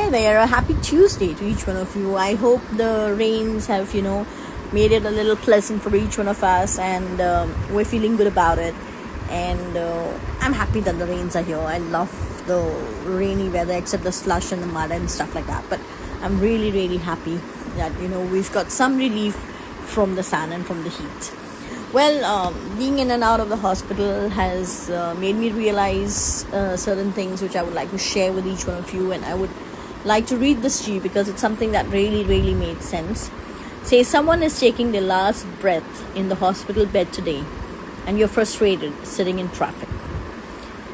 Hey there, a happy Tuesday to each one of you. I hope the rains have, made it a little pleasant for each one of us, and we're feeling good about it. And I'm happy that the rains are here. I love the rainy weather, except the slush and the mud and stuff like that. But I'm really, really happy that, we've got some relief from the sun and from the heat. Well, being in and out of the hospital has made me realize certain things which I would like to share with each one of you, and I would like to read this to you because it's something that really, really made sense. Say someone is taking their last breath in the hospital bed today, and you're frustrated sitting in traffic.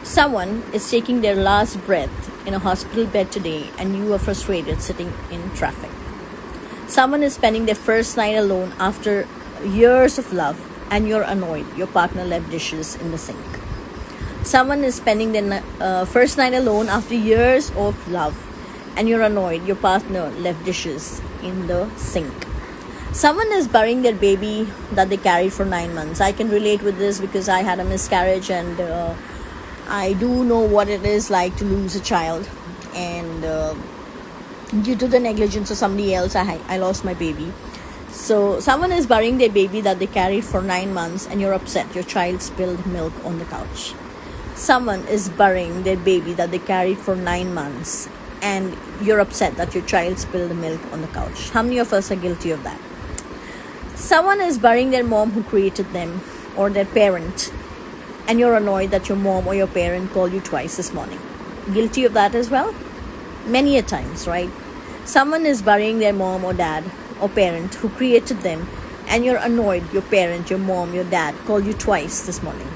Someone is taking their last breath in a hospital bed today, and you are frustrated sitting in traffic. Someone is spending their first night alone after years of love, and you're annoyed your partner left dishes in the sink. Someone is spending their first night alone after years of love, and you're annoyed your partner left dishes in the sink. Someone is burying their baby that they carried for 9 months. I can relate with this because I had a miscarriage, and I do know what it is like to lose a child. And due to the negligence of somebody else, I lost my baby. So someone is burying their baby that they carried for 9 months, and you're upset your child spilled milk on the couch. Someone is burying their baby that they carried for 9 months, and you're upset that your child spilled milk on the couch. How many of us are guilty of that? Someone is burying their mom who created them, or their parent, and you're annoyed that your mom or your parent called you twice this morning. Guilty of that as well? Many a times, right? Someone is burying their mom or dad or parent who created them, and you're annoyed your parent, your mom, your dad called you twice this morning.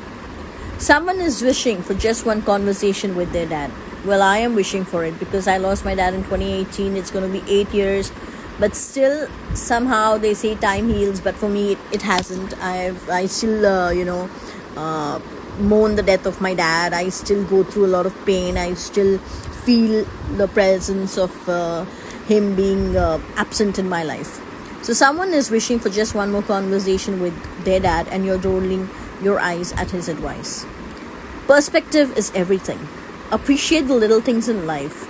Someone is wishing for just one conversation with their dad. Well, I am wishing for it because I lost my dad in 2018. It's going to be 8 years, but still somehow they say time heals, but for me it hasn't. I still mourn the death of my dad. I still go through a lot of pain. I still feel the presence of him being absent in my life. So someone is wishing for just one more conversation with their dad, and you're rolling your eyes at his advice. Perspective is everything. Appreciate the little things in life,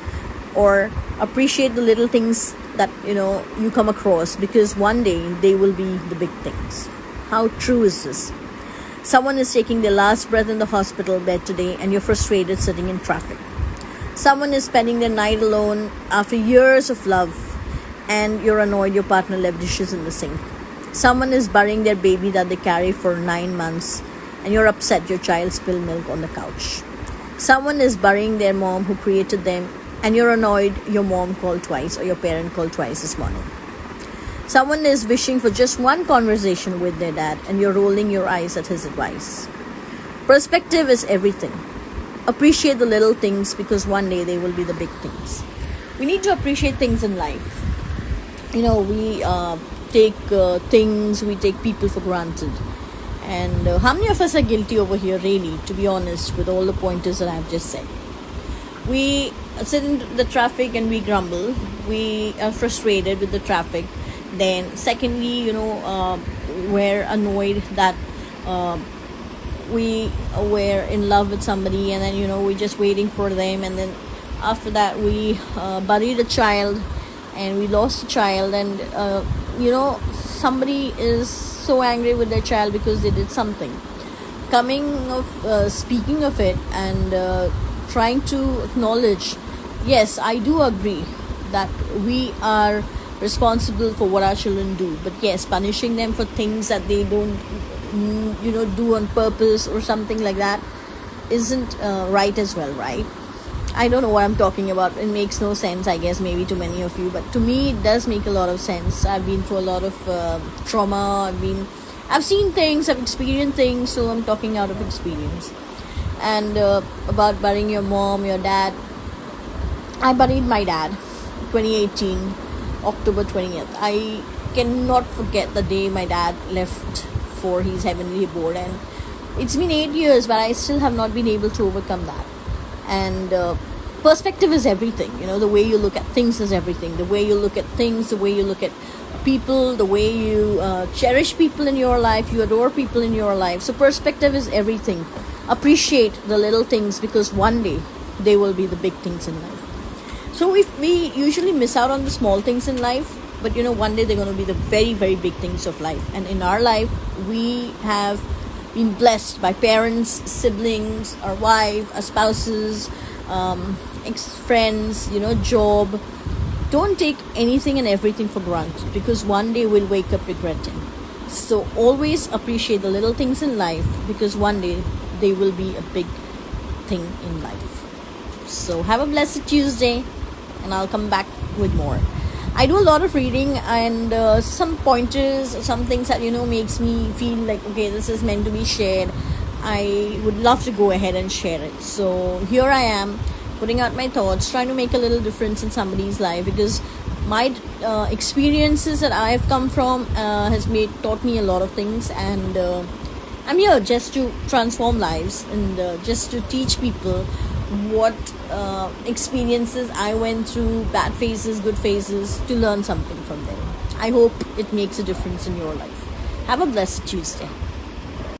or appreciate the little things that you come across, because one day they will be the big things. How true is this? Someone is taking their last breath in the hospital bed today, and you're frustrated sitting in traffic. Someone is spending their night alone after years of love, and you're annoyed your partner left dishes in the sink. Someone is burying their baby that they carried for 9 months, and you're upset your child spilled milk on the couch. Someone is burying their mom who created them, and you're annoyed your mom called twice or your parent called twice this morning. Someone is wishing for just one conversation with their dad, and you're rolling your eyes at his advice. Perspective is everything. Appreciate the little things, because one day they will be the big things. We need to appreciate things in life. We take things, we take people for granted. And how many of us are guilty over here, really, to be honest, with all the pointers that I've just said? We sit in the traffic and we grumble. We are frustrated with the traffic. Then, secondly, we're annoyed that we were in love with somebody, and then, we're just waiting for them. And then after that, we buried a child, and we lost a child, and, somebody is so angry with their child because they did something. Speaking of it, and trying to acknowledge, yes, I do agree that we are responsible for what our children do, but yes, punishing them for things that they don't do on purpose or something like that isn't right as well, right? I don't know what I'm talking about. It makes no sense, I guess, maybe to many of you, but to me it does make a lot of sense. I've been through a lot of trauma. I've seen things, I've experienced things, so I'm talking out of experience. And about burying your mom, your dad, I buried my dad 2018 October 20th. I cannot forget the day my dad left for his heavenly abode, and it's been 8 years, but I still have not been able to overcome that. And perspective is everything. The way you look at things is everything. The way you look at things, the way you look at people, the way you cherish people in your life, you adore people in your life. So perspective is everything. Appreciate the little things, because one day they will be the big things in life. So if we usually miss out on the small things in life, but one day they're going to be the very, very big things of life. And in our life, we have been blessed by parents, siblings, our wife, our spouses, ex friends, job. Don't take anything and everything for granted, because one day we'll wake up regretting. So always appreciate the little things in life, because one day they will be a big thing in life. So have a blessed Tuesday, and I'll come back with more. I do a lot of reading, and some pointers, some things that makes me feel like, okay, this is meant to be shared. I would love to go ahead and share it. So here I am, putting out my thoughts, trying to make a little difference in somebody's life, because my experiences that I've come from has taught me a lot of things, and I'm here just to transform lives, and just to teach people what experiences I went through, bad phases, good phases, to learn something from them. I hope it makes a difference in your life. Have a blessed Tuesday.